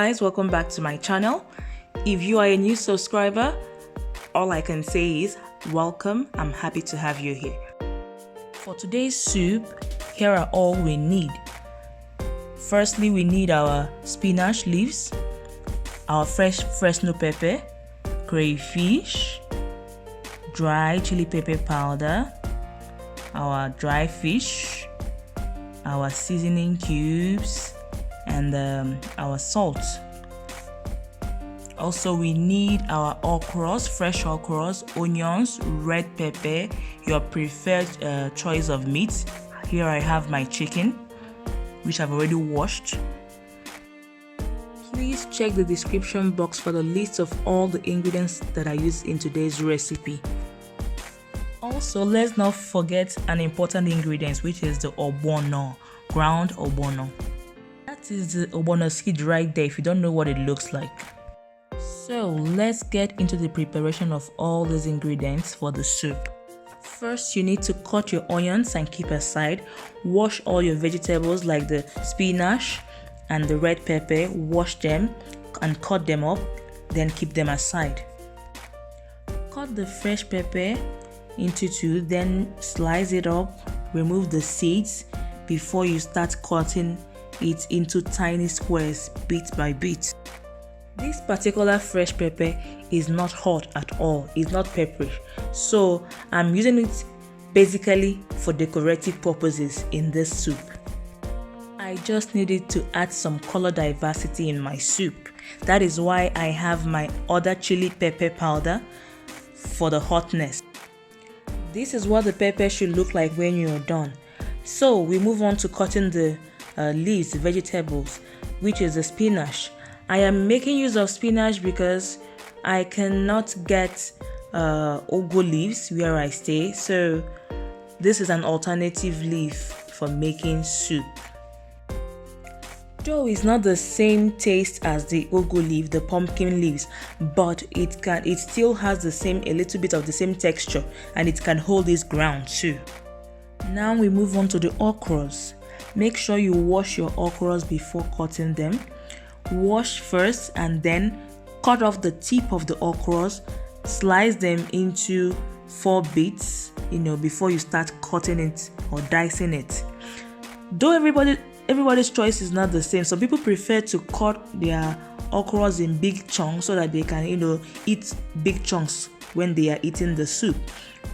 guys, welcome back to my channel. If you are a new subscriber, all I can say is welcome. I'm happy to have you here. For today's soup, here are all we need. Firstly, we need our spinach leaves, our fresh Fresno pepper, crayfish, dry chili pepper powder, our dry fish, our seasoning cubes, and our salt. Also, we need our okras, fresh okras, onions, red pepper, your preferred choice of meat. Here I have my chicken, which I've already washed. Please check the description box for the list of all the ingredients that I use in today's recipe. Also, let's not forget an important ingredient, which is the ogbono, ground ogbono. That is the ogbono seed right there if you don't know what it looks like. So let's get into the preparation of all these ingredients for the soup. First, you need to cut your onions and keep aside. Wash all your vegetables like the spinach and the red pepper. Wash them and cut them up, then keep them aside. Cut the fresh pepper into two, then slice it up. Remove the seeds before you start cutting it into tiny squares bit by bit. This particular fresh pepper is not hot at all, it's not peppery, so I'm using it basically for decorative purposes in this soup. I just needed to add some color diversity in my soup. That is why I have my other chili pepper powder for the hotness. This is what the pepper should look like when you're done. So we move on to cutting the leaves, the vegetables, which is the spinach. I am making use of spinach because I cannot get ugu leaves where I stay, so this is an alternative leaf for making soup. Though it's not the same taste as the ugu leaf, the pumpkin leaves, but it still has a little bit of the same texture, and it can hold its ground too. Now we move on to the okras. Make sure you wash your okras before cutting them. Wash first and then cut off the tip of the okras. Slice them into 4 bits, before you start cutting it or dicing it. Though everybody's choice is not the same. Some people prefer to cut their okras in big chunks so that they can, eat big chunks when they are eating the soup.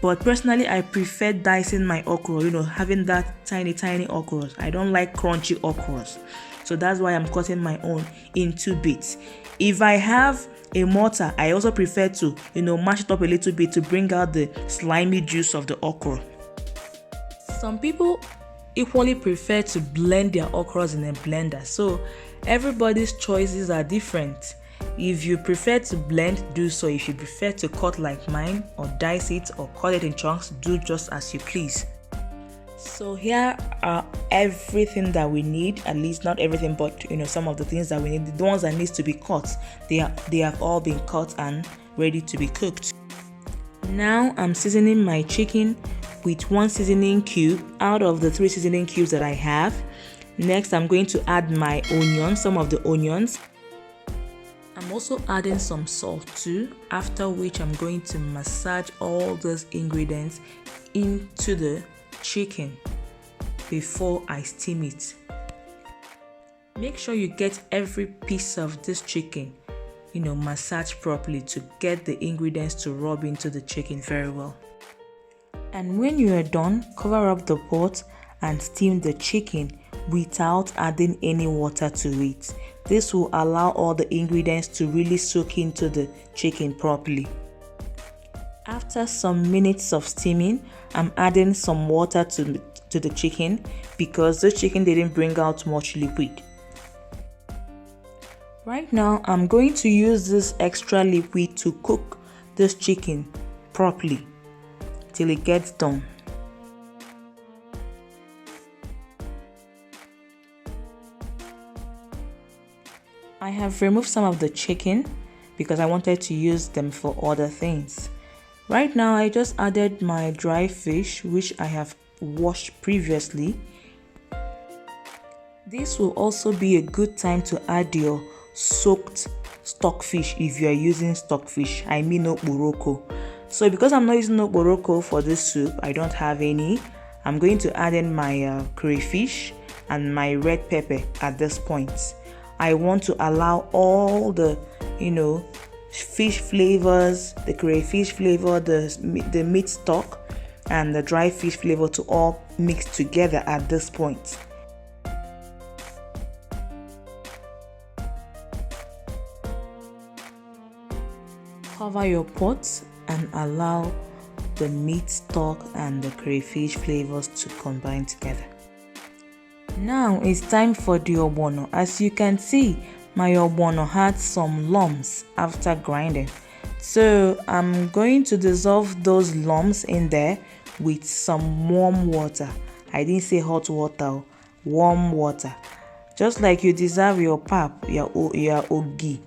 But personally, I prefer dicing my okra, having that tiny okras. I don't like crunchy okras. So that's why I'm cutting my own in 2 bits. If I have a mortar, I also prefer to, mash it up a little bit to bring out the slimy juice of the okra. Some people equally prefer to blend their okras in a blender. So everybody's choices are different. If you prefer to blend, do so. If you prefer to cut like mine, or dice it or cut it in chunks, do just as you please. So here are everything that we need, at least not everything, but some of the things that we need, the ones that needs to be cut. They have all been cut and ready to be cooked. Now I'm seasoning my chicken with 1 seasoning cube out of the 3 seasoning cubes that I have. Next, I'm going to add my onions, some of the onions. I'm also adding some salt too, after which I'm going to massage all those ingredients into the chicken before I steam it. Make sure you get every piece of this chicken, massaged properly to get the ingredients to rub into the chicken very well. And when you are done, cover up the pot and steam the chicken without adding any water to it. This will allow all the ingredients to really soak into the chicken properly. After some minutes of steaming, I'm adding some water to the chicken because the chicken didn't bring out much liquid. Right now, I'm going to use this extra liquid to cook this chicken properly till it gets done. I have removed some of the chicken because I wanted to use them for other things. Right now, I just added my dry fish, which I have washed previously. This will also be a good time to add your soaked stockfish if you are using stockfish. I mean okporoko. So because I'm not using okporoko for this soup, I don't have any. I'm going to add in my crayfish and my red pepper at this point. I want to allow all the, fish flavors, the crayfish flavor, the meat stock, and the dry fish flavor to all mix together at this point. Cover your pot and allow the meat stock and the crayfish flavors to combine together. Now it's time for the ogbono. As you can see, my ogbono had some lumps after grinding. So I'm going to dissolve those lumps in there with some warm water. I didn't say hot water, warm water. Just like you dissolve your pap, your ogi.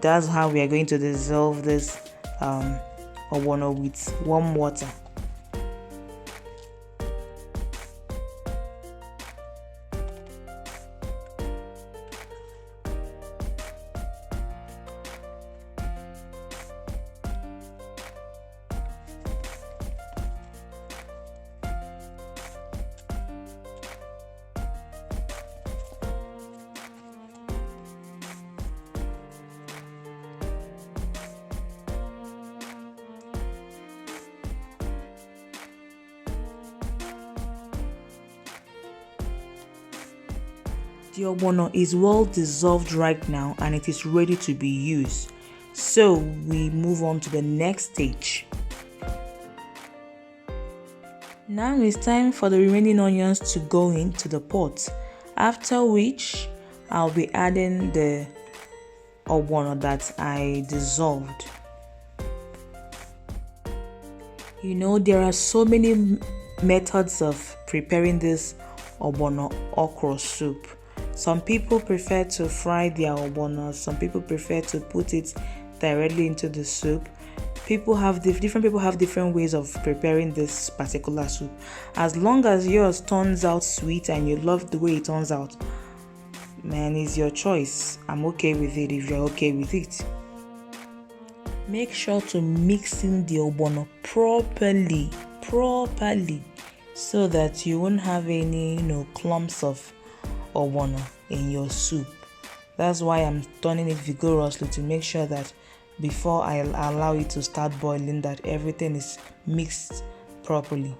That's how we are going to dissolve this ogbono with warm water. The ogbono is well dissolved right now and it is ready to be used. So we move on to the next stage. Now it's time for the remaining onions to go into the pot. After which I'll be adding the ogbono that I dissolved. There are so many methods of preparing this ogbono okra soup. Some people prefer to fry their ogbono. Some people prefer to put it directly into the soup. Different people have different ways of preparing this particular soup. As long as yours turns out sweet and you love the way it turns out, man, it's your choice. I'm okay with it if you're okay with it. Make sure to mix in the ogbono properly, so that you won't have any, clumps of ogbono in your soup. That's why I'm turning it vigorously to make sure that before I allow it to start boiling, that everything is mixed properly.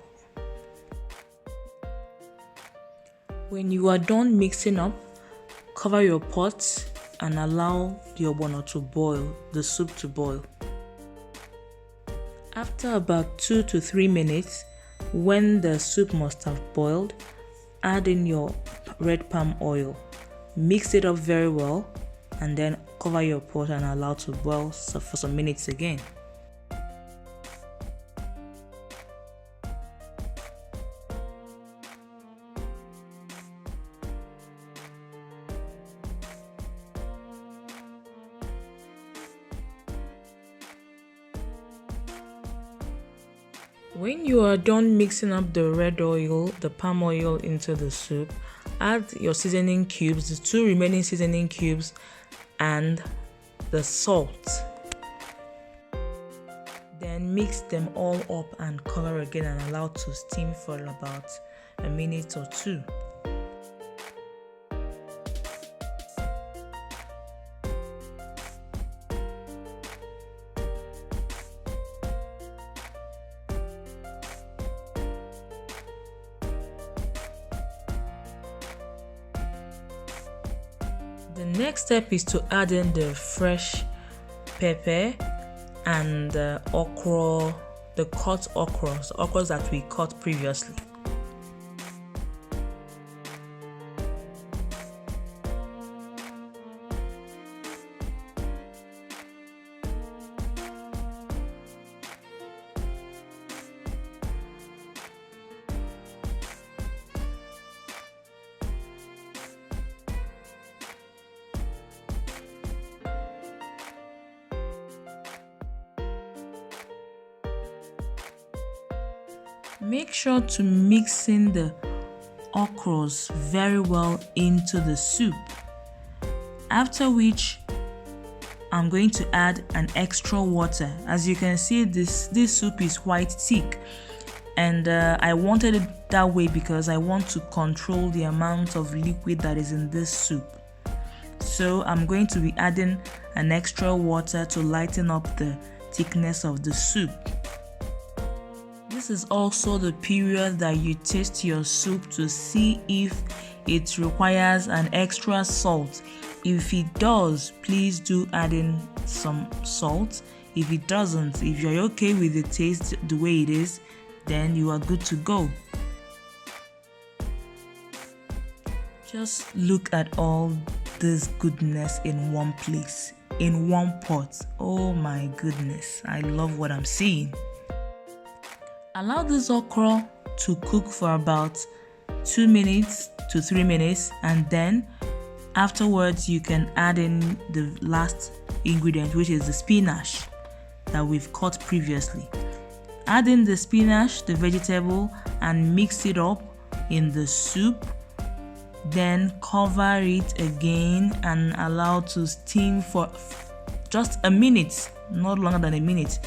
When you are done mixing up, cover your pot and allow the ogbono to boil, the soup to boil. After about 2 to 3 minutes, when the soup must have boiled, add in your red palm oil. Mix it up very well and then cover your pot and allow to boil for some minutes again. When you are done mixing up the red oil, the palm oil into the soup, add your seasoning cubes, the 2 remaining seasoning cubes, and the salt. Then mix them all up and cover again and allow to steam for about a minute or 2. The next step is to add in the fresh pepper and the okra, the cut okras that we cut previously. Make sure to mix in the okras very well into the soup. After which, I'm going to add an extra water. As you can see, this soup is quite thick, and I wanted it that way because I want to control the amount of liquid that is in this soup. So I'm going to be adding an extra water to lighten up the thickness of the soup. This is also the period that you taste your soup to see if it requires an extra salt. If it does, please do add in some salt. If it doesn't, if you're okay with the taste the way it is, then you are good to go. Just look at all this goodness in one place, in one pot. Oh my goodness, I love what I'm seeing. Allow this okra to cook for about 2 minutes to 3 minutes, and then afterwards you can add in the last ingredient, which is the spinach that we've cut previously. Add in the spinach, the vegetable, and mix it up in the soup. Then cover it again and allow to steam for just a minute, not longer than a minute.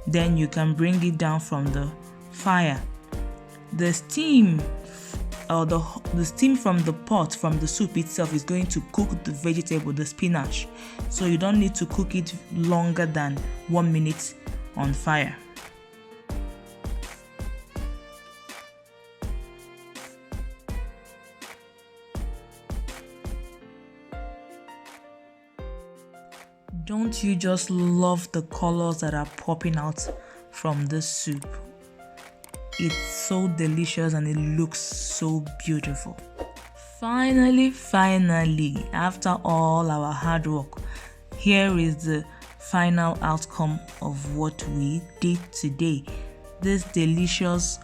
Then you can bring it down from the fire. The steam or the steam from the pot, from the soup itself, is going to cook the vegetable, the spinach. So you don't need to cook it longer than 1 minute on fire. Don't you just love the colors that are popping out from this soup? It's so delicious and it looks so beautiful. Finally, after all our hard work, here is the final outcome of what we did today. This delicious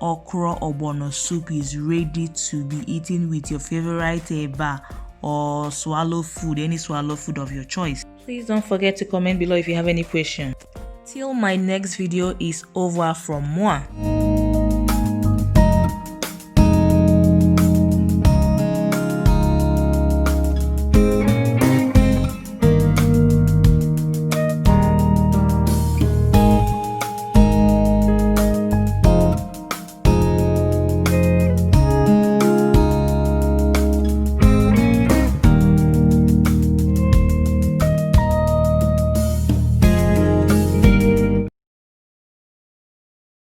Okro-ogbono soup is ready to be eaten with your favorite eba or swallow food, any swallow food of your choice. Please don't forget to comment below if you have any questions. Till my next video is over from moi.